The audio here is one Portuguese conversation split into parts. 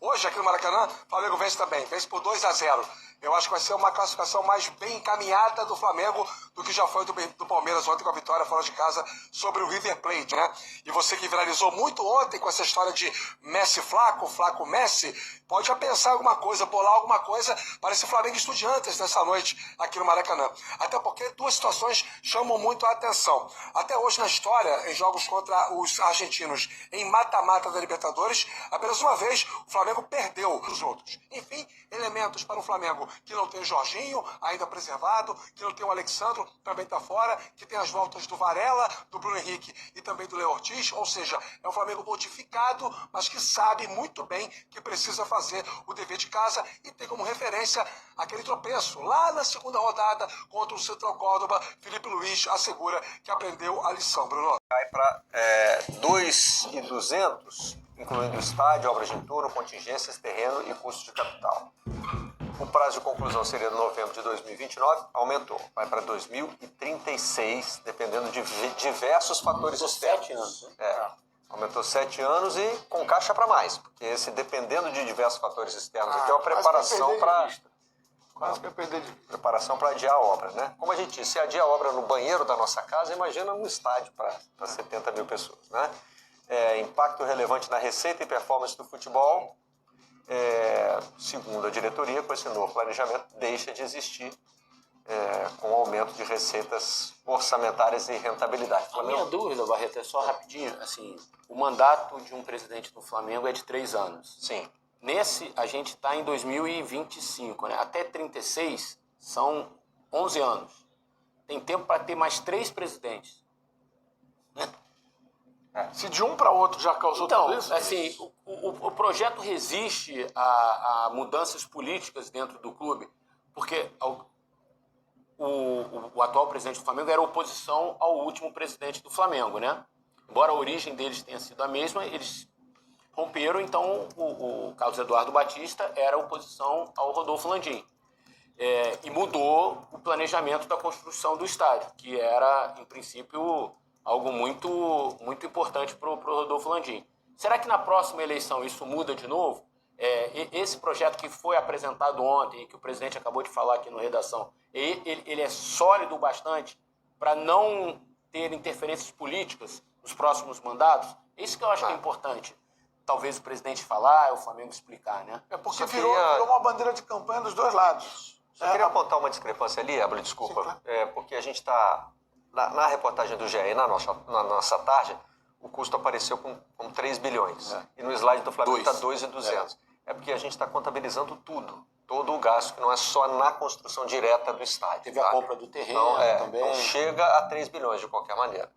Hoje, aqui no Maracanã, o Flamengo vence também, vence por 2-0. Eu acho que vai ser uma classificação mais bem encaminhada do Flamengo do que já foi do Palmeiras ontem com a vitória fora de casa sobre o River Plate, né? E você que viralizou muito ontem com essa história de Messi Flaco, Flaco Messi, pode já pensar alguma coisa, bolar alguma coisa para esse Flamengo e Estudiantes nessa noite aqui no Maracanã. Até porque duas situações chamam muito a atenção. Até hoje na história, em jogos contra os argentinos em mata-mata da Libertadores, apenas uma vez o Flamengo perdeu os outros. Enfim, elementos para o Flamengo que não tem o Jorginho ainda preservado, que não tem o Alexandro, também está fora, que tem as voltas do Varela, do Bruno Henrique e também do Léo Ortiz, ou seja, é um Flamengo modificado, mas que sabe muito bem que precisa fazer o dever de casa e tem como referência aquele tropeço lá na segunda rodada contra o Central Córdoba. Felipe Luiz assegura que aprendeu a lição, Bruno. Cai para 2.200, incluindo estádio, obras de entorno, contingências, terreno e custo de capital. O prazo de conclusão seria de novembro de 2029, aumentou, vai para 2036, dependendo de diversos fatores externos. 7 anos, né? Aumentou 7 anos e com caixa para mais, porque esse dependendo de diversos fatores externos aqui é uma preparação para Quase que eu perdi de vista. preparação para adiar a obra, né? Como a gente disse, se adiar a obra no banheiro da nossa casa, imagina um estádio para 70 mil pessoas, né? Impacto relevante na receita e performance do futebol. Segundo a diretoria, com esse novo planejamento, deixa de existir com o aumento de receitas orçamentárias e rentabilidade. A minha dúvida, Barreto, é só rapidinho, assim, o mandato de um presidente do Flamengo é de 3 anos. Sim. Nesse, a gente está em 2025, né? Até 36 são 11 anos. Tem tempo para ter mais 3 presidentes. Se de um para outro já causou Então, tudo isso? assim, o projeto resiste a mudanças políticas dentro do clube, porque o atual presidente do Flamengo era oposição ao último presidente do Flamengo, né? Embora a origem deles tenha sido a mesma, eles romperam, então o Carlos Eduardo Batista era oposição ao Rodolfo Landim. E mudou o planejamento da construção do estádio, que era, em princípio, algo muito, muito importante para o Rodolfo Landim. Será que na próxima eleição isso muda de novo? Esse projeto que foi apresentado ontem, que o presidente acabou de falar aqui no Redação, ele é sólido o bastante para não ter interferências políticas nos próximos mandatos? Isso que eu acho que é importante. Talvez o presidente falar, o Flamengo explicar, né? É porque virou uma bandeira de campanha dos dois lados. Só queria apontar uma discrepância ali, Ébolo, desculpa. Sim, claro. Porque a gente está... Na reportagem do GE e na nossa tarde, o custo apareceu com 3 bilhões. E no slide do Flamengo está 2.200. É porque a gente está contabilizando tudo. Todo o gasto, que não é só na construção direta do estádio. Teve a compra do terreno também. Então chega a 3 bilhões de qualquer maneira.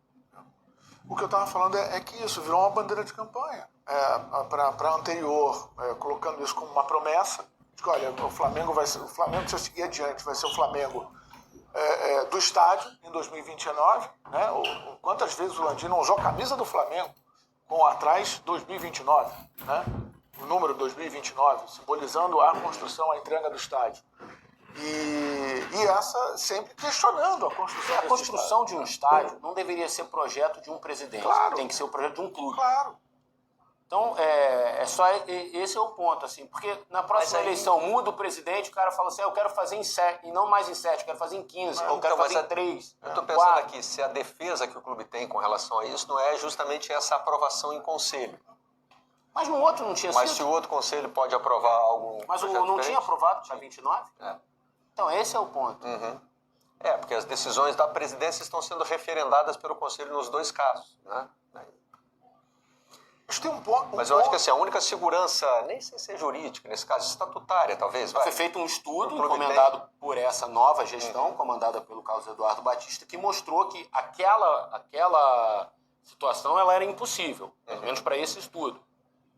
O que eu estava falando é que isso virou uma bandeira de campanha para a anterior, colocando isso como uma promessa de que, olha, o Flamengo precisa seguir adiante, vai ser o Flamengo do estádio em 2029, né? Quantas vezes o Landim não usou a camisa do Flamengo com atrás 2029, né? O número 2029, simbolizando a construção, a entrega do estádio. E essa sempre questionando a construção. A construção de um estádio não deveria ser projeto de um presidente. Claro. Tem que ser o projeto de um clube. Claro. Então, esse é o ponto, assim, porque na próxima eleição muda o presidente, o cara fala assim, eu quero fazer em 7, e não mais em 7, eu quero fazer em 15, eu quero fazer em 3. Eu estou pensando aqui, se a defesa que o clube tem com relação a isso não é justamente essa aprovação em conselho. Mas no outro não tinha Mas sido. se o outro conselho pode aprovar algo... Mas não tinha aprovado para 29? Então, esse é o ponto. Porque as decisões da presidência estão sendo referendadas pelo conselho nos 2 casos, né? Mas tem um ponto. Mas eu acho que assim, a única segurança, nem sei se é jurídica, nesse caso estatutária, talvez. Foi feito um estudo encomendado por essa nova gestão, comandada pelo Carlos Eduardo Batista, que mostrou que aquela situação ela era impossível, pelo menos para esse estudo.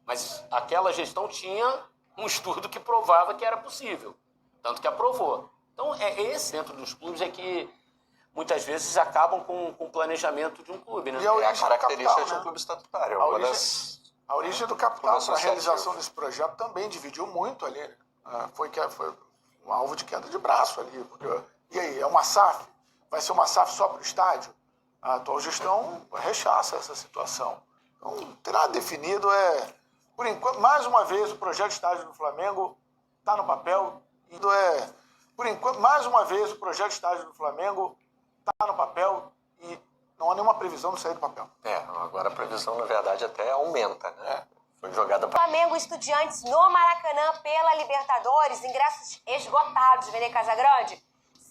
Mas aquela gestão tinha um estudo que provava que era possível, tanto que aprovou. Então, esse dentro dos clubes é que muitas vezes acabam com o planejamento de um clube, né? E a característica capital, de um né? clube estatutário. A origem do capital para a realização desse projeto também dividiu muito ali. Né? Foi um alvo de queda de braço ali. E aí, é uma SAF? Vai ser uma SAF só para o estádio? A atual gestão rechaça essa situação. Então, não tem nada definido, Por enquanto, mais uma vez, o projeto de estádio do Flamengo está no papel. Por enquanto, mais uma vez, o projeto de estádio do Flamengo está no papel e não há nenhuma previsão de sair do papel. Agora a previsão, na verdade, até aumenta, né? Foi jogada para... Flamengo e Estudiantes no Maracanã pela Libertadores, ingressos esgotados, Vene Casagrande.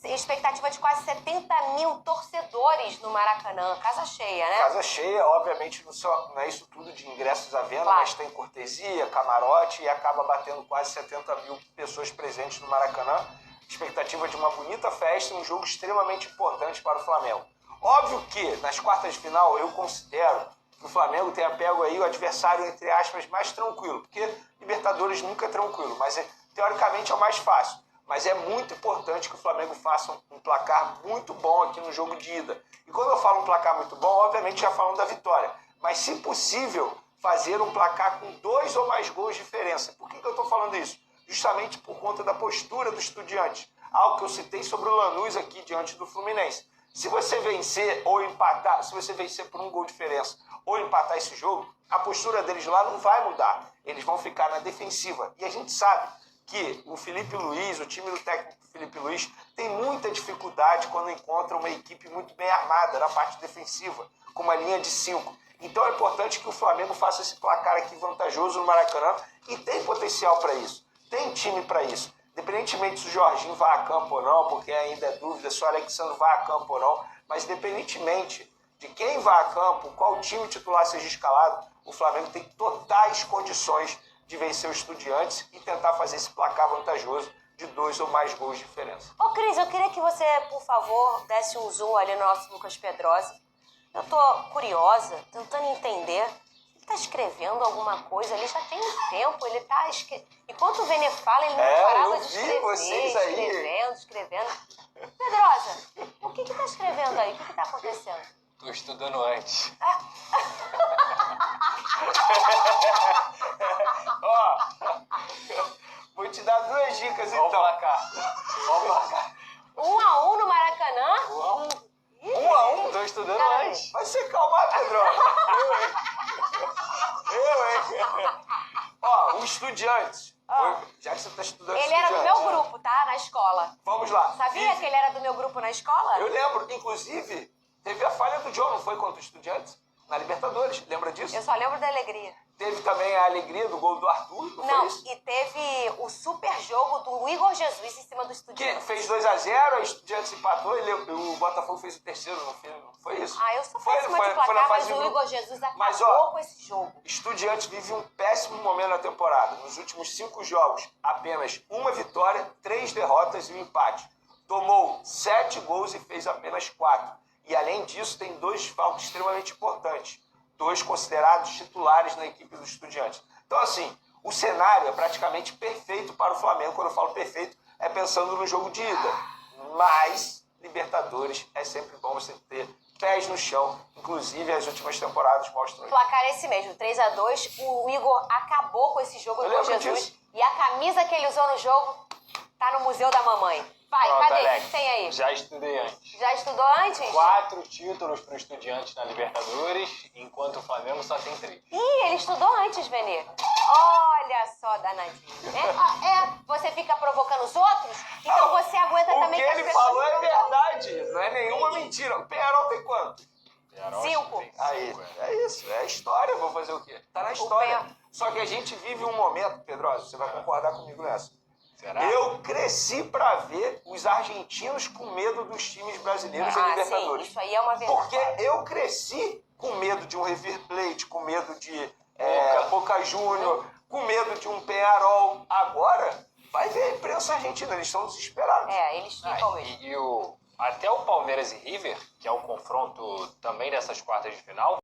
Expectativa de quase 70 mil torcedores no Maracanã. Casa cheia, né? Casa cheia, obviamente não é isso tudo de ingressos à venda, Claro. mas tem cortesia, camarote e acaba batendo quase 70 mil pessoas presentes no Maracanã. Expectativa de uma bonita festa, um jogo extremamente importante para o Flamengo. Óbvio que nas quartas de final eu considero que o Flamengo tenha pego aí o adversário, entre aspas, mais tranquilo, porque Libertadores nunca é tranquilo, mas teoricamente é o mais fácil. Mas é muito importante que o Flamengo faça um placar muito bom aqui no jogo de ida. E quando eu falo um placar muito bom, obviamente já falando da vitória. Mas, se possível, fazer um placar com 2 ou mais gols de diferença. Por que eu estou falando isso? Justamente por conta da postura do Estudiantes. Algo que eu citei sobre o Lanús aqui diante do Fluminense. Se você vencer ou empatar, se você vencer por 1 gol de diferença ou empatar esse jogo, a postura deles lá não vai mudar. Eles vão ficar na defensiva. E a gente sabe que o Felipe Luiz, o time do técnico Felipe Luiz, tem muita dificuldade quando encontra uma equipe muito bem armada na parte defensiva, com uma linha de 5. Então é importante que o Flamengo faça esse placar aqui vantajoso no Maracanã e tem potencial para isso, tem time para isso. Independentemente se o Jorginho vai a campo ou não, porque ainda é dúvida se o Alexandre vai a campo ou não, mas independentemente de quem vai a campo, qual time titular seja escalado, o Flamengo tem totais condições de vencer os Estudiantes e tentar fazer esse placar vantajoso de 2 ou mais gols de diferença. Ô, Cris, eu queria que você, por favor, desse um zoom ali no nosso Lucas Pedrosa. Eu tô curiosa, tentando entender. Ele tá escrevendo alguma coisa ali, já tem um tempo, ele tá enquanto o Vene fala, ele não parava de escrever, vocês aí. escrevendo. Pedrosa, o que tá escrevendo aí? O que tá acontecendo? Tô estudando antes. Ó, vou te dar 2 dicas então. Vamos lá. 1-1 no Maracanã? 1-1? Tô estudando Caramba. antes. Vai se calmar, Pedro. Eu, hein? Ó, o Estudiantes. Já que você tá estudando Ele era do Estudiantes. meu grupo, tá? Na escola. Vamos lá. Sabia que ele era do meu grupo na escola? Eu lembro, inclusive, teve a falha do John, não foi contra o Estudiantes? Na Libertadores, lembra disso? Eu só lembro da alegria. Teve também a alegria do gol do Arthur, não foi isso? E teve o super jogo do Igor Jesus em cima do Que Estudiantes. fez 2-0, a Estudiantes empatou e o Botafogo fez o terceiro no fim, não foi isso? Eu sou Foi péssima de na placar, mas fase de o grupo. Igor Jesus acabou Mas, ó, com esse jogo. Estudiantes vive um péssimo momento na temporada. Nos últimos 5 jogos, apenas 1 vitória, 3 derrotas e 1 empate. Tomou 7 gols e fez apenas 4. E além disso, tem 2 desfalques extremamente importantes. 2 considerados titulares na equipe dos Estudiantes. Então, assim, o cenário é praticamente perfeito para o Flamengo. Quando eu falo perfeito, é pensando no jogo de ida. Mas Libertadores é sempre bom você ter pés no chão. Inclusive, as últimas temporadas mostram O isso. placar é esse mesmo, 3-2. O Igor acabou com esse jogo do Eu lembro Jesus. disso. E a camisa que ele usou no jogo tá no Museu da Mamãe. Vai, Pronto, cadê? O Alex, que tem aí? Já estudei antes. Já estudou antes? 4 títulos para o Estudiantes na Libertadores, enquanto o Flamengo só tem 3. Ih, ele estudou antes, Vene. Olha só, danadinho. Você fica provocando os outros, então você aguenta O também que que as ele pessoas falou é não- verdade, não é nenhuma mentira. O Penharol tem quanto? 5. Aí, é isso, é a história, vou fazer o quê? Tá na história. Penha- Só que a gente vive um momento, Pedrosa, você vai concordar comigo nessa. Será? Eu cresci pra ver os argentinos com medo dos times brasileiros em Sim, Libertadores. isso aí é uma verdade. Porque eu cresci com medo de um River Plate, com medo de Boca Júnior, com medo de um Penharol. Agora, vai ver a imprensa argentina, eles estão desesperados. Eles ficam mesmo. Até o Palmeiras e River, que é o confronto também dessas quartas de final,